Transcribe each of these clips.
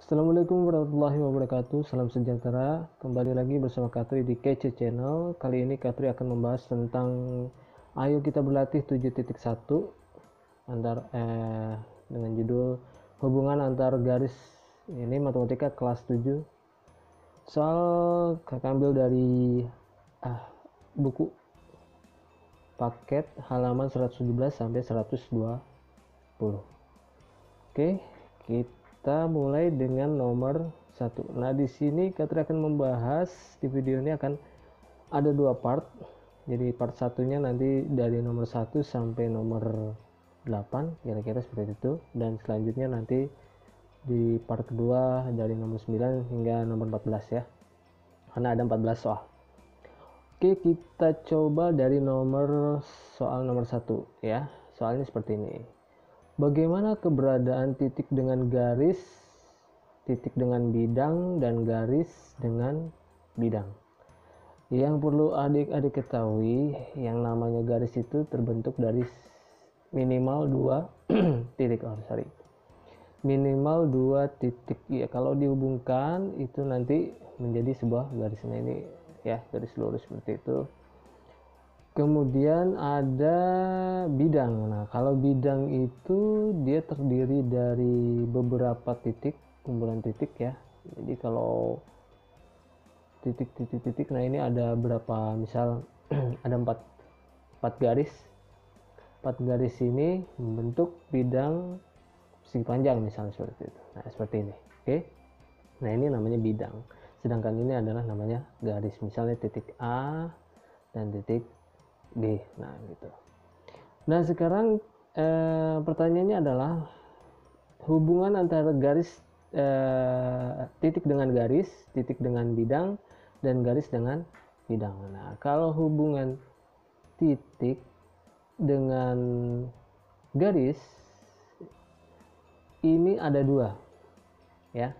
Assalamualaikum warahmatullahi wabarakatuh. Salam sejahtera. Kembali lagi bersama Katri di Kece Channel. Kali ini Katri akan membahas tentang ayo kita berlatih 7.1 dengan judul hubungan antar garis. Ini matematika kelas 7. Soal kakak ambil dari buku paket halaman 117 sampai 120. Oke, kita mulai dengan nomor 1. Nah, di sini Katri akan membahas, di video ini akan ada 2 part. Jadi part satunya nanti dari nomor 1 sampai nomor 8, kira-kira seperti itu. Dan selanjutnya nanti di part kedua dari nomor 9 hingga nomor 14 ya. Karena ada 14 soal. Oke, kita coba dari soal nomor 1 ya. Soalnya seperti ini. Bagaimana keberadaan titik dengan garis, titik dengan bidang, dan garis dengan bidang? Yang perlu adik-adik ketahui, yang namanya garis itu terbentuk dari minimal 2 titik. Minimal 2 titik. Ya, kalau dihubungkan itu nanti menjadi sebuah garis. Nah, ini ya, garis lurus seperti itu. Kemudian ada bidang. Nah, kalau bidang itu dia terdiri dari beberapa titik, kumpulan titik ya. Jadi kalau titik, nah ini ada berapa, misal ada 4 garis. 4 garis ini membentuk bidang persegi panjang misalnya seperti itu. Nah, seperti ini. Oke. Nah, ini namanya bidang. Sedangkan ini adalah namanya garis. Misalnya titik A dan titik B. Nah, gitu. Nah, sekarang pertanyaannya adalah hubungan antara garis titik dengan garis, titik dengan bidang, dan garis dengan bidang. Nah, kalau hubungan titik dengan garis ini ada 2 ya.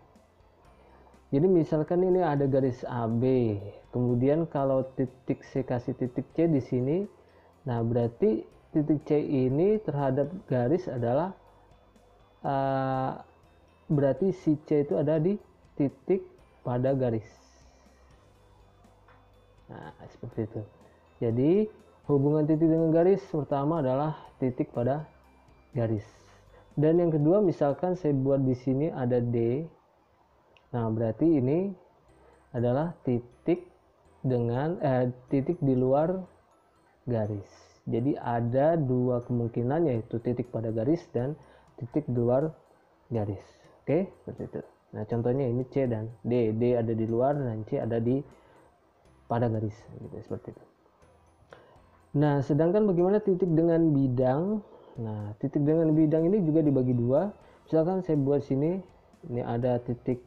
Jadi misalkan ini ada garis AB, kemudian kalau titik C kasih titik C di sini, nah berarti titik C ini terhadap garis adalah berarti si C itu ada di titik pada garis. Nah, seperti itu. Jadi hubungan titik dengan garis pertama adalah titik pada garis. Dan yang kedua, misalkan saya buat di sini ada D. Nah, berarti ini adalah titik dengan titik di luar garis. Jadi ada 2 kemungkinan, yaitu titik pada garis dan titik di luar garis. Oke, seperti itu. Nah, contohnya ini C dan D. D ada di luar dan C ada di pada garis, gitu, seperti itu. Nah, sedangkan bagaimana titik dengan bidang? Nah, titik dengan bidang ini juga dibagi 2. Misalkan saya buat sini, ini ada titik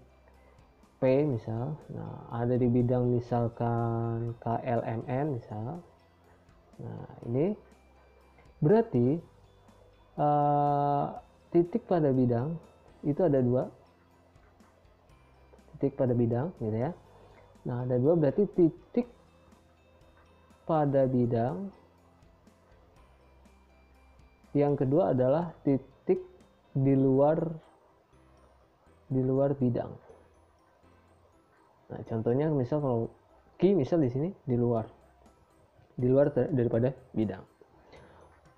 P misal. Nah, ada di bidang misalkan KLMN misal. Nah, ini berarti titik pada bidang itu ada 2 titik pada bidang, gitu ya. Nah, ada 2, berarti titik pada bidang yang kedua adalah titik di luar bidang. Nah, contohnya misal kalau Q misal di sini di luar daripada bidang.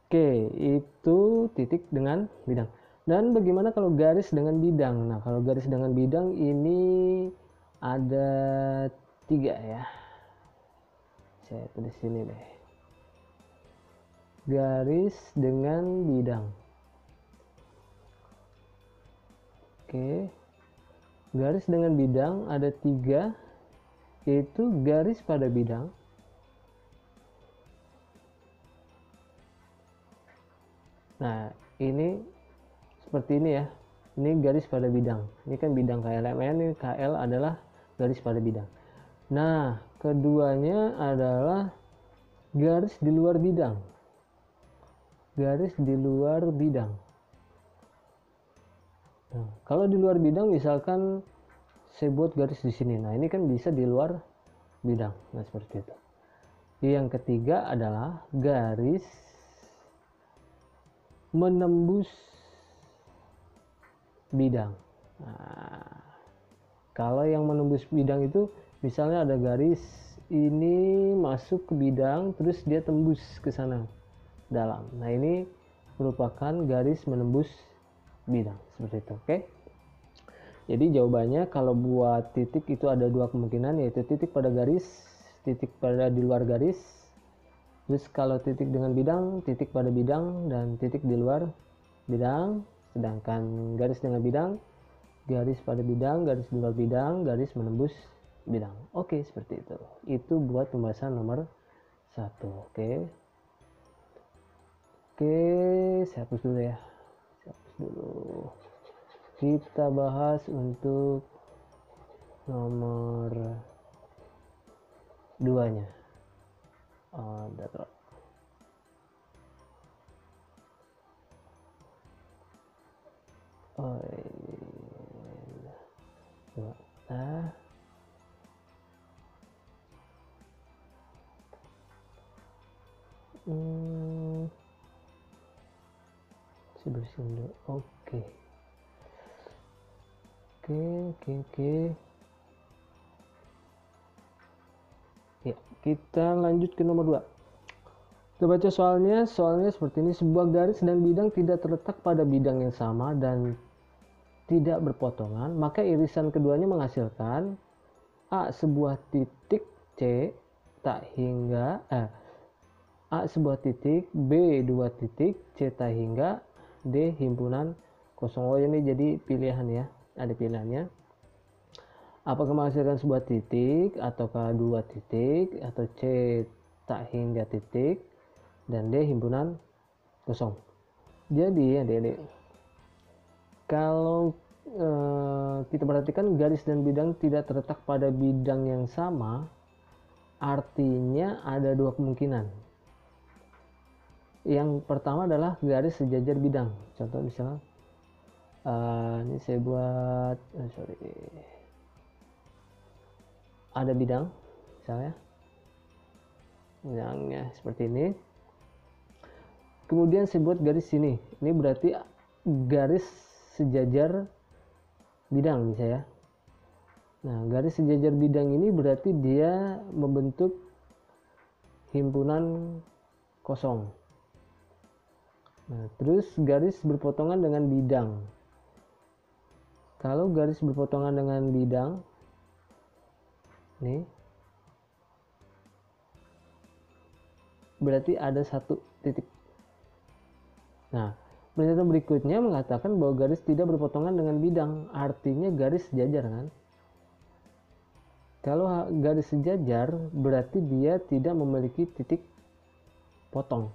Oke, itu titik dengan bidang. Dan bagaimana kalau garis dengan bidang? Nah, kalau garis dengan bidang ini ada 3 ya. Saya tulis sini deh. Garis dengan bidang. Oke. Garis dengan bidang ada 3, yaitu garis pada bidang, nah ini seperti ini ya, ini garis pada bidang, ini kan bidang KLMN, ini KL adalah garis pada bidang. Nah, keduanya adalah garis di luar bidang, garis di luar bidang. Nah, kalau di luar bidang misalkan saya buat garis di sini. Nah, ini kan bisa di luar bidang. Nah, seperti itu. Yang ketiga adalah garis menembus bidang. Nah, Kalau yang menembus bidang itu misalnya ada garis ini masuk ke bidang terus dia tembus ke sana dalam. Nah, ini merupakan garis menembus bidang seperti itu. Oke. Jadi jawabannya kalau buat titik itu ada dua kemungkinan, yaitu titik pada garis, titik pada di luar garis. Terus kalau titik dengan bidang, titik pada bidang, dan titik di luar bidang. Sedangkan garis dengan bidang, garis pada bidang, garis di luar bidang, garis menembus bidang. Oke, seperti itu. Itu buat pembahasan nomor 1. Oke. Oke, saya hapus dulu ya. Saya hapus dulu. Kita bahas untuk nomor 2-nya. Datar. Nah, saya bersihin dulu. Oke. Ya, kita lanjut ke nomor 2. Kita baca soalnya seperti ini. Sebuah garis dan bidang tidak terletak pada bidang yang sama dan tidak berpotongan, maka irisan keduanya menghasilkan A sebuah titik, C tak hingga A sebuah titik, B dua titik, C tak hingga, D himpunan kosong. Oh, ini jadi pilihan ya, ada pilihannya. Apakah menghasilkan sebuah titik, ataukah dua titik, atau C tak hingga titik, dan D himpunan kosong. Jadi adik-adik, kalau kita perhatikan garis dan bidang tidak terletak pada bidang yang sama, artinya ada dua kemungkinan. Yang pertama adalah garis sejajar bidang. Contoh misalnya ini saya buat ada bidang misalnya bidangnya seperti ini, kemudian saya buat garis sini. Ini berarti garis sejajar bidang misalnya. Nah, garis sejajar bidang ini berarti dia membentuk himpunan kosong. Nah, terus garis berpotongan dengan bidang. Kalau garis berpotongan dengan bidang, nih, berarti ada satu titik. Nah, pernyataan berikutnya mengatakan bahwa garis tidak berpotongan dengan bidang, artinya garis sejajar kan? Kalau garis sejajar berarti dia tidak memiliki titik potong.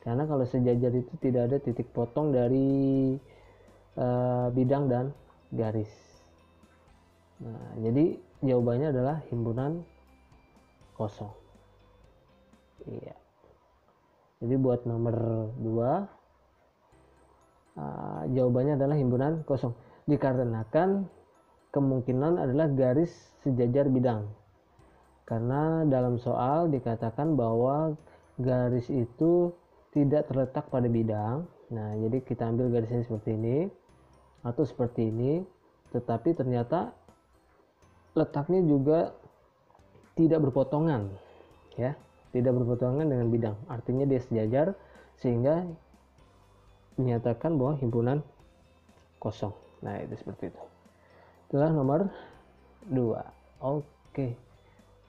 Karena kalau sejajar itu tidak ada titik potong dari bidang dan garis. Nah, jadi jawabannya adalah himpunan kosong. Iya. Jadi buat nomor 2 jawabannya adalah himpunan kosong. Dikarenakan kemungkinan adalah garis sejajar bidang. Karena dalam soal dikatakan bahwa garis itu tidak terletak pada bidang. Nah, jadi kita ambil garisnya seperti ini atau seperti ini, tetapi ternyata letaknya juga tidak berpotongan, ya, tidak berpotongan dengan bidang. Artinya dia sejajar sehingga menyatakan bahwa himpunan kosong. Nah, itu seperti itu. Itulah nomor 2. Oke,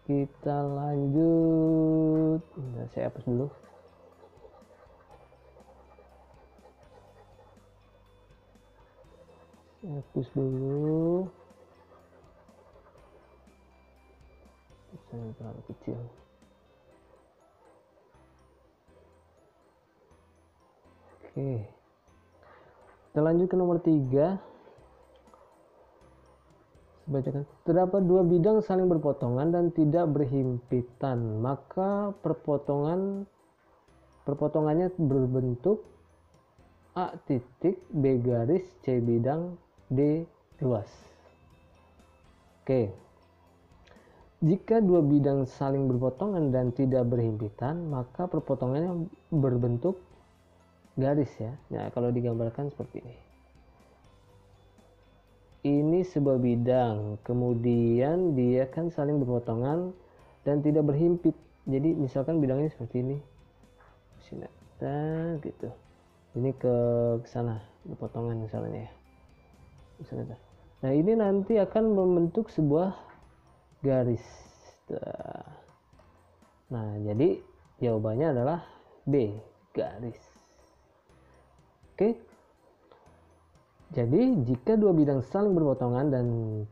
kita lanjut. Nah, saya hapus dulu. Hapus dulu. Saya terlalu kecil. Oke. Kita lanjut ke nomor 3. Bacakan. Terdapat dua bidang saling berpotongan dan tidak berhimpitan, maka perpotongannya berbentuk A titik, B garis, C bidang, D luas. Oke. Jika dua bidang saling berpotongan dan tidak berhimpitan, maka perpotongannya berbentuk garis ya. Nah, kalau digambarkan seperti ini. Ini ini sebuah bidang, kemudian dia kan saling berpotongan dan tidak berhimpit. Jadi misalkan bidangnya seperti ini, sini, gitu. Ini ke sana berpotongan misalnya ya. Misalnya. Nah ini nanti akan membentuk sebuah garis. Nah jadi jawabannya adalah B, garis. Oke. Jadi jika dua bidang saling berpotongan dan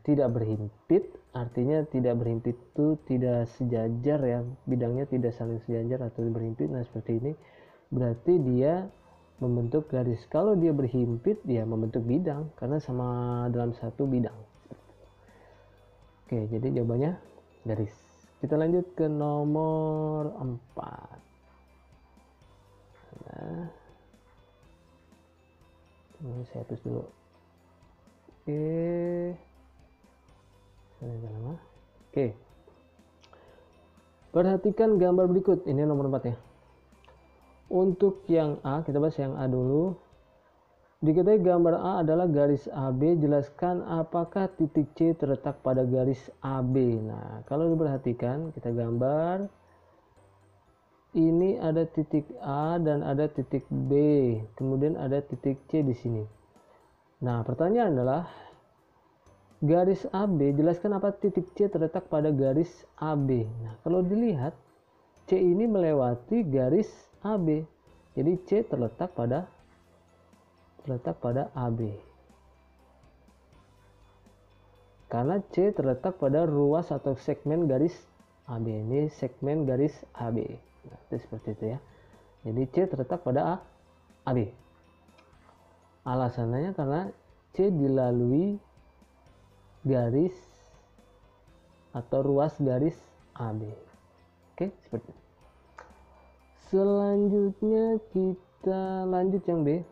tidak berhimpit, artinya tidak berhimpit itu tidak sejajar ya, bidangnya tidak saling sejajar atau berhimpit. Nah seperti ini berarti dia membentuk garis. Kalau dia berhimpit, dia membentuk bidang karena sama dalam satu bidang. Oke, jadi jawabannya garis. Kita lanjut ke nomor 4. Nah, ini saya hapus dulu. Oke. Perhatikan gambar berikut. Ini nomor 4 ya. Untuk yang A, kita bahas yang A dulu. Diketahui gambar A adalah garis AB, jelaskan apakah titik C terletak pada garis AB. Nah, kalau diperhatikan, kita gambar. Ini ada titik A dan ada titik B, kemudian ada titik C di sini. Nah, pertanyaan adalah garis AB, jelaskan apa titik C terletak pada garis AB. Nah, kalau dilihat C ini melewati garis AB, jadi C terletak pada AB. Karena C terletak pada ruas atau segmen garis AB. Ini segmen garis AB. Nah, itu seperti itu ya. Jadi C terletak pada AB. Alasannya karena C dilalui garis atau ruas garis AB. Oke, seperti itu. Selanjutnya kita lanjut yang B.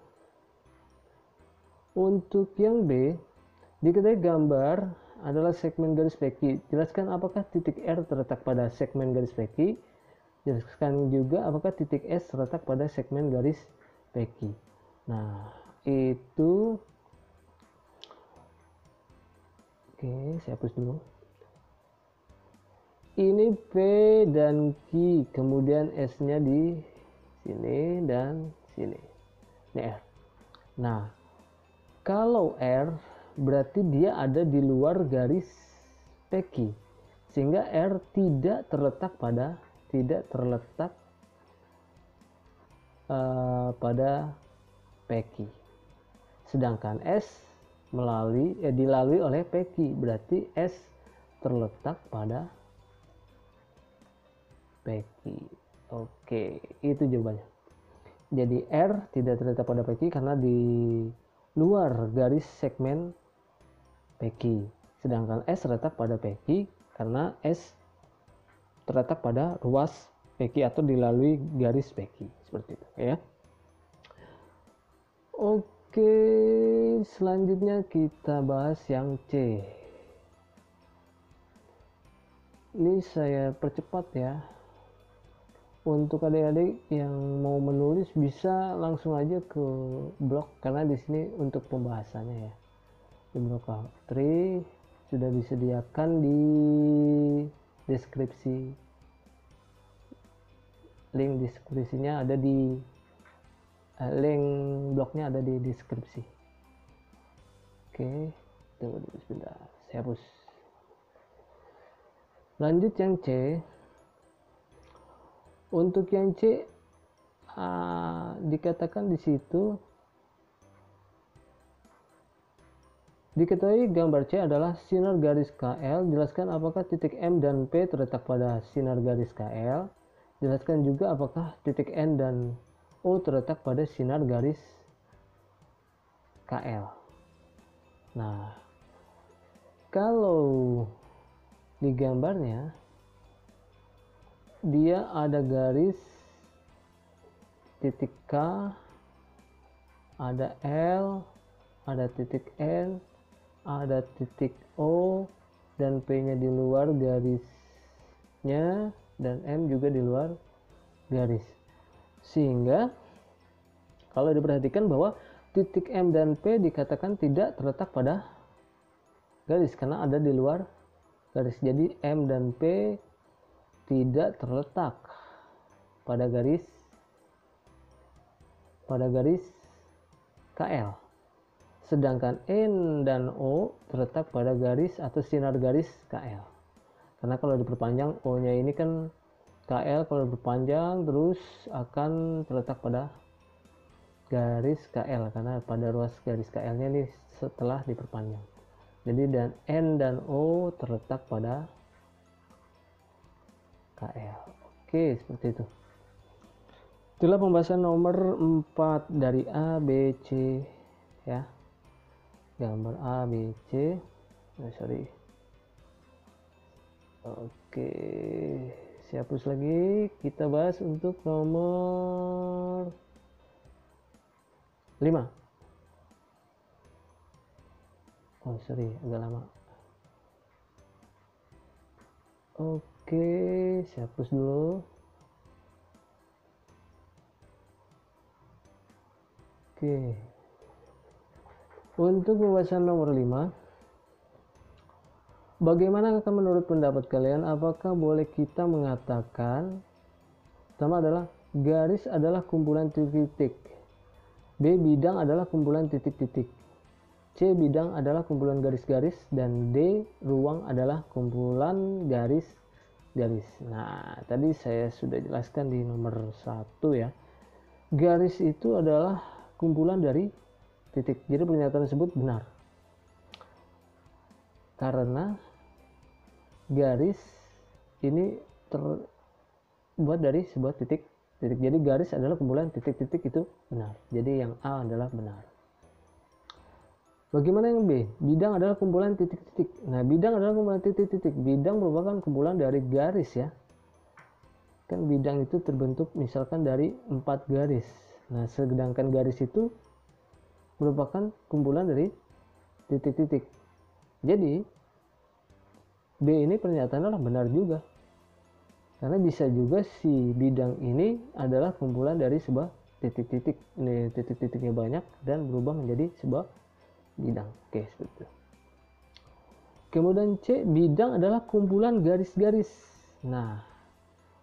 Untuk yang B, diketahui gambar adalah segmen garis PQ. Jelaskan apakah titik R terletak pada segmen garis PQ. Jelaskan juga apakah titik S terletak pada segmen garis PQ. Nah, itu oke, saya hapus dulu. Ini P dan Q, kemudian S-nya di sini dan sini. Ini R. Nah, kalau R berarti dia ada di luar garis PQ, sehingga R tidak terletak pada PQ. Sedangkan S dilalui oleh PQ, berarti S terletak pada PQ. Oke, itu jawabannya. Jadi R tidak terletak pada PQ karena di luar garis segmen PQ. Sedangkan S terletak pada PQ karena S terletak pada ruas PQ atau dilalui garis PQ. Seperti itu ya. Oke, selanjutnya kita bahas yang C. Ini saya percepat ya. Untuk adik-adik yang mau menulis bisa langsung aja ke blog karena di sini untuk pembahasannya ya. Di blog 3 sudah disediakan di deskripsi. Link deskripsinya ada di link blognya ada di deskripsi. Oke, tunggu dulu sebentar, saya hapus. Lanjut yang C. Untuk yang C dikatakan di situ diketahui gambar C adalah sinar garis KL. Jelaskan apakah titik M dan P terletak pada sinar garis KL. Jelaskan juga apakah titik N dan O terletak pada sinar garis KL. Nah, kalau di gambarnya dia ada garis titik K, ada L, ada titik N, ada titik O, dan P-nya di luar garisnya, dan M juga di luar garis. Sehingga kalau diperhatikan bahwa titik M dan P dikatakan tidak terletak pada garis karena ada di luar garis. Jadi M dan P tidak terletak pada garis KL. Sedangkan N dan O terletak pada garis atau sinar garis KL. Karena kalau diperpanjang O-nya ini kan KL, kalau diperpanjang terus akan terletak pada garis KL karena pada ruas garis KL-nya nih setelah diperpanjang. Jadi dan N dan O terletak pada KL. Oke, seperti itu. Itulah pembahasan nomor 4 dari A, B, C ya. Gambar A, B, C. Oke, saya hapus lagi. Kita bahas untuk nomor 5. Agak lama. Oke, saya hapus dulu. Oke. Untuk pembahasan nomor 5. Bagaimana menurut pendapat kalian? Apakah boleh kita mengatakan pertama adalah garis adalah kumpulan titik-titik, B bidang adalah kumpulan titik-titik, C bidang adalah kumpulan garis-garis, dan D ruang adalah kumpulan garis-garis. Nah, tadi saya sudah jelaskan di nomor 1 ya. Garis itu adalah kumpulan dari titik. Jadi pernyataan tersebut benar. Karena garis ini terbuat dari sebuah titik. Jadi garis adalah kumpulan titik-titik, itu benar. Jadi yang A adalah benar. Bagaimana yang B? Bidang adalah kumpulan titik-titik. Nah, bidang adalah kumpulan titik-titik. Bidang merupakan kumpulan dari garis ya. Kan bidang itu terbentuk misalkan dari 4 garis. Nah, sedangkan garis itu merupakan kumpulan dari titik-titik. Jadi B ini pernyataan adalah benar juga. Karena bisa juga si bidang ini adalah kumpulan dari sebuah titik-titik. Ini titik-titiknya banyak dan berubah menjadi sebuah bidang. Oke, seperti itu. Kemudian C, bidang adalah kumpulan garis-garis. Nah,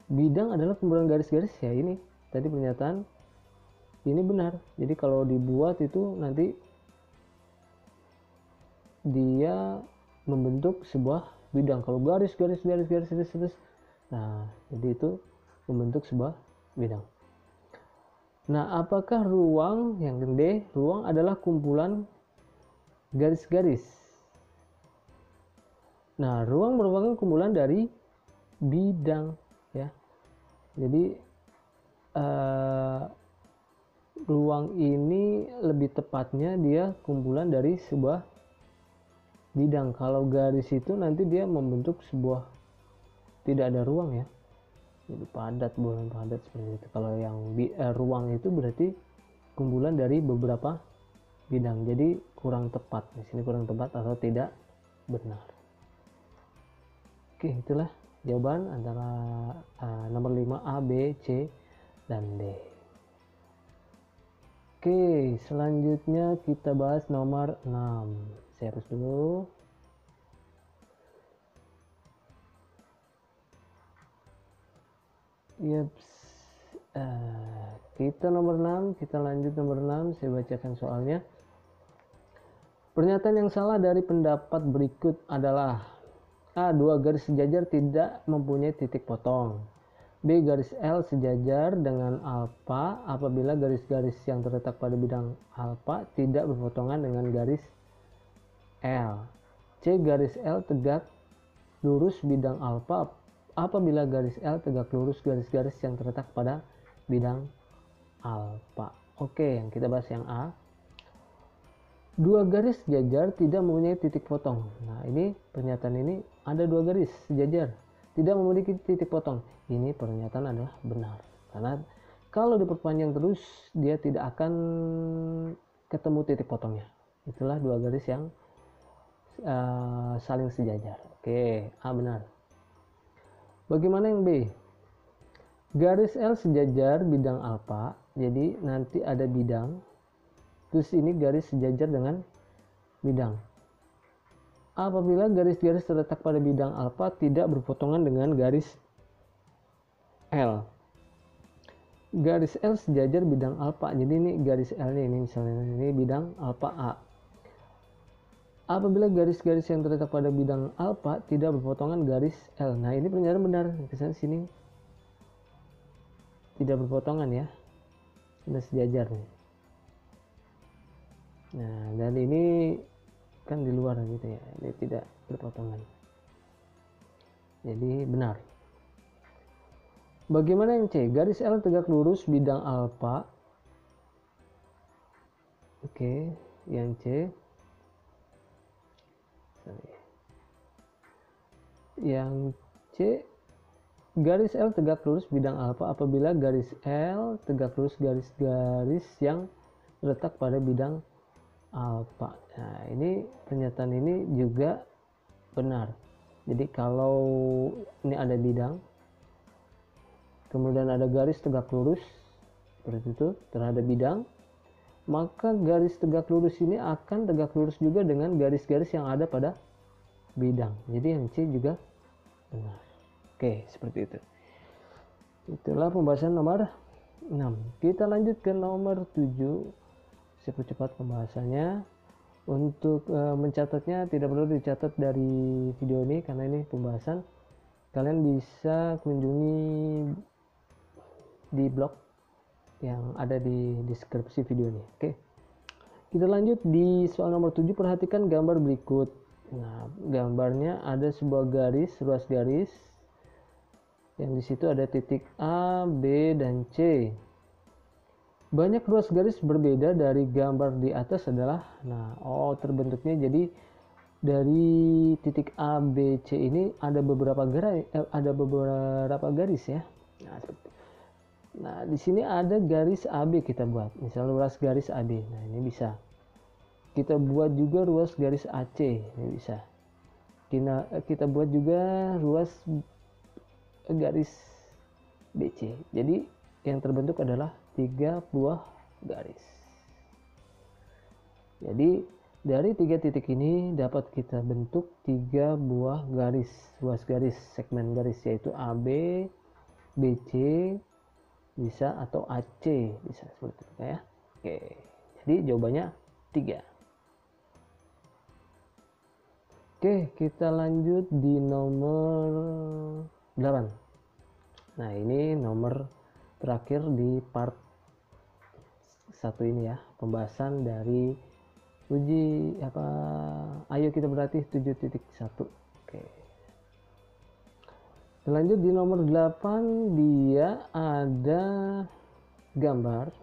bidang adalah kumpulan garis-garis ya, ini tadi pernyataan ini benar. Jadi kalau dibuat itu nanti dia membentuk sebuah bidang. Kalau garis. Nah, jadi itu membentuk sebuah bidang. Nah, apakah ruang, yang D, ruang adalah kumpulan garis-garis. Nah, ruang merupakan kumpulan dari bidang ya. Jadi ruang ini lebih tepatnya dia kumpulan dari sebuah bidang. Kalau garis itu nanti dia membentuk sebuah, tidak ada ruang ya, jadi padat, bukan padat seperti itu. Kalau yang ruang itu berarti kumpulan dari beberapa bidang. Jadi kurang tepat di sini, kurang tepat atau tidak benar. Oke, itulah jawaban antara nomor 5 A, B, C, dan D. Oke, selanjutnya kita bahas nomor 6. Saya hapus dulu. Yaps. Kita nomor 6, kita lanjut nomor 6. Saya bacakan soalnya. Pernyataan yang salah dari pendapat berikut adalah A. Dua garis sejajar tidak mempunyai titik potong. B. Garis L sejajar dengan alfa apabila garis-garis yang terletak pada bidang alfa tidak berpotongan dengan garis L. C. Garis L tegak lurus bidang alfa apabila garis L tegak lurus garis-garis yang terletak pada bidang alfa. Oke, yang kita bahas yang A. Dua garis sejajar tidak mempunyai titik potong. Nah, ini pernyataan ini ada dua garis sejajar tidak memiliki titik potong. Ini pernyataan adalah benar. Karena kalau diperpanjang terus dia tidak akan ketemu titik potongnya. Itulah dua garis yang saling sejajar. Oke, A benar. Bagaimana yang B? Garis L sejajar bidang alfa. Jadi nanti ada bidang. Terus ini garis sejajar dengan bidang. apabila garis-garis terletak pada bidang alfa tidak berpotongan dengan garis L. Garis L sejajar bidang alfa. Jadi ini garis L nya, ini misalnya ini bidang alfa A. Apabila garis-garis yang terletak pada bidang alfa tidak berpotongan garis L. Nah, ini pernyataan benar. Misalnya sini tidak berpotongan ya. Sudah sejajar nih. Nah, dan ini kan di luar gitu ya. Ini tidak berpotongan. Jadi benar. Bagaimana yang C? Garis L tegak lurus bidang alfa. Oke, yang C. Yang C, garis L tegak lurus bidang alfa apabila garis L tegak lurus garis-garis yang terletak pada bidang alfa. Nah, ini pernyataan ini juga benar. Jadi kalau ini ada bidang, kemudian ada garis tegak lurus seperti itu terhadap bidang, maka garis tegak lurus ini akan tegak lurus juga dengan garis-garis yang ada pada bidang. Jadi yang C juga benar. Oke, seperti itu. Itulah pembahasan nomor 6. Kita lanjut ke nomor 7. Saya percepat pembahasannya. Untuk mencatatnya tidak perlu dicatat dari video ini karena ini pembahasan. Kalian bisa kunjungi di blog yang ada di deskripsi video ini. Oke. Kita lanjut di soal nomor 7. Perhatikan gambar berikut. Nah, gambarnya ada sebuah garis, ruas garis. Yang di situ ada titik A, B, dan C. Banyak ruas garis berbeda dari gambar di atas adalah, terbentuknya jadi dari titik A, B, C ini ada beberapa garis ya. Nah, di sini ada garis AB kita buat, misalnya ruas garis AB. Nah, ini bisa. Kita buat juga ruas garis AC, ini bisa. Kita buat juga ruas garis BC. Jadi yang terbentuk adalah 3 buah garis. Jadi dari 3 titik ini dapat kita bentuk 3 buah garis, ruas garis, segmen garis, yaitu AB, BC, bisa, atau AC, bisa seperti itu ya. Oke, jadi jawabannya 3. Oke, kita lanjut di nomor 8. Nah, ini nomor terakhir di part 1 ini ya, pembahasan dari uji ayo kita berlatih 7.1. Oke. Lanjut di nomor 8, dia ada gambar.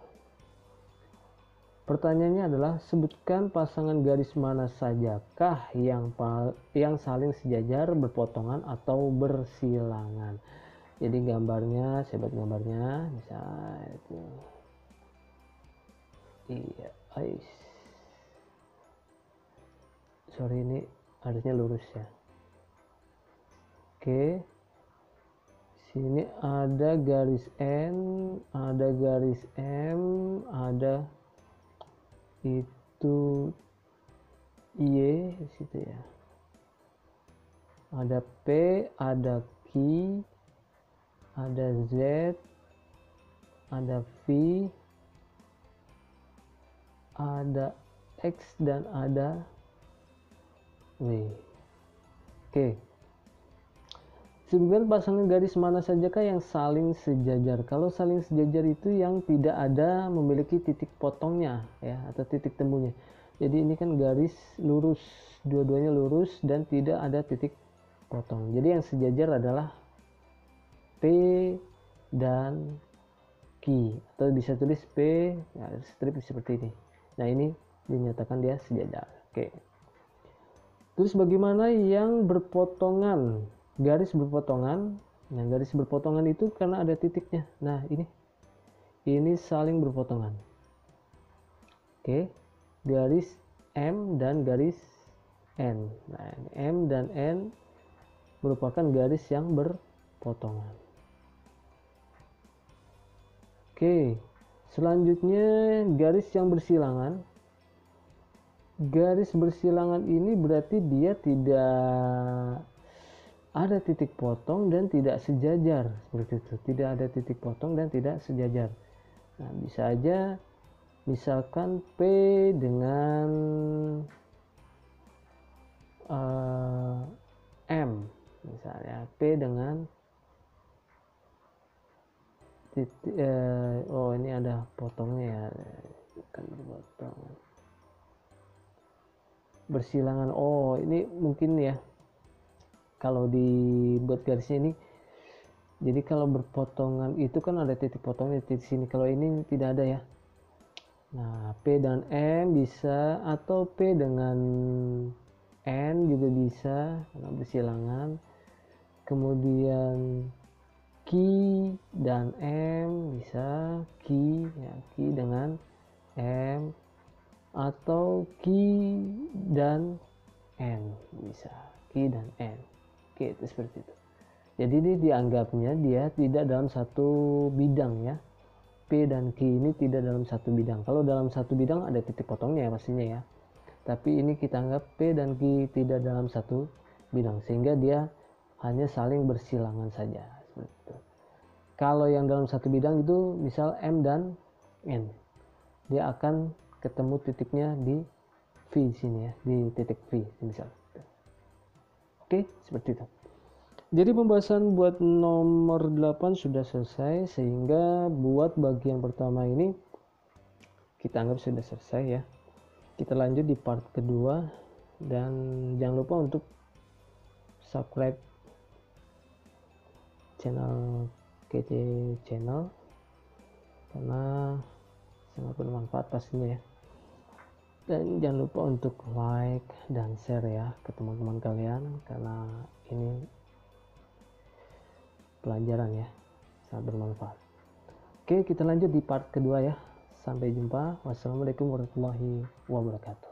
Pertanyaannya adalah sebutkan pasangan garis mana sajakah yang saling sejajar, berpotongan, atau bersilangan. Jadi gambarnya, saya buat gambarnya, misalnya itu. Iya, sorry, ini harusnya lurus ya. Oke. Sini ada garis N, ada garis M, ada itu Y di situ ya. Ada P, ada Q, ada Z, ada V, ada X, dan ada W. Oke. Sebutkan pasangan garis mana sajakah yang saling sejajar. Kalau saling sejajar itu yang tidak ada memiliki titik potongnya ya, atau titik temunya. Jadi ini kan garis lurus, dua-duanya lurus dan tidak ada titik potong. Jadi yang sejajar adalah P dan Q, atau bisa tulis P, ya, strip seperti ini. Nah, ini dinyatakan dia sejajar. Oke. Terus bagaimana yang berpotongan? Garis berpotongan. Nah, garis berpotongan itu karena ada titiknya. Nah, ini saling berpotongan. Oke. Garis M dan garis N. Nah, M dan N merupakan garis yang berpotongan. Oke. Selanjutnya garis yang bersilangan. garis bersilangan ini berarti dia tidak ada titik potong dan tidak sejajar, seperti itu. Tidak ada titik potong dan tidak sejajar. Nah, bisa aja misalkan P dengan M, misalnya P dengan titik, oh ini ada potongnya ya, kan berpotong bersilangan. Oh ini mungkin ya, kalau dibuat garisnya ini, jadi kalau berpotongan itu kan ada titik potongnya di sini, kalau ini tidak ada ya. Nah, P dan M bisa, atau P dengan N juga bisa karena bersilangan. Kemudian Q dan M bisa, Q ya, Q dengan M, atau Q dan N bisa, Q dan N. Oke, itu seperti itu. Jadi ini dianggapnya dia tidak dalam satu bidang ya. P dan Q ini tidak dalam satu bidang. Kalau dalam satu bidang ada titik potongnya ya pastinya ya. Tapi ini kita anggap P dan Q tidak dalam satu bidang, sehingga dia hanya saling bersilangan saja. Seperti itu. Kalau yang dalam satu bidang itu misal M dan N, dia akan ketemu titiknya di V sini ya, di titik V misal. Oke, seperti itu. Jadi pembahasan buat nomor 8 sudah selesai, sehingga buat bagian pertama ini kita anggap sudah selesai ya. Kita lanjut di part kedua, dan jangan lupa untuk subscribe channel Kece Channel karena sangat bermanfaat pastinya ya. Dan jangan lupa untuk like dan share ya ke teman-teman kalian, karena ini pelajaran ya, sangat bermanfaat. Oke, kita lanjut di part kedua ya. Sampai jumpa. Wassalamualaikum warahmatullahi wabarakatuh.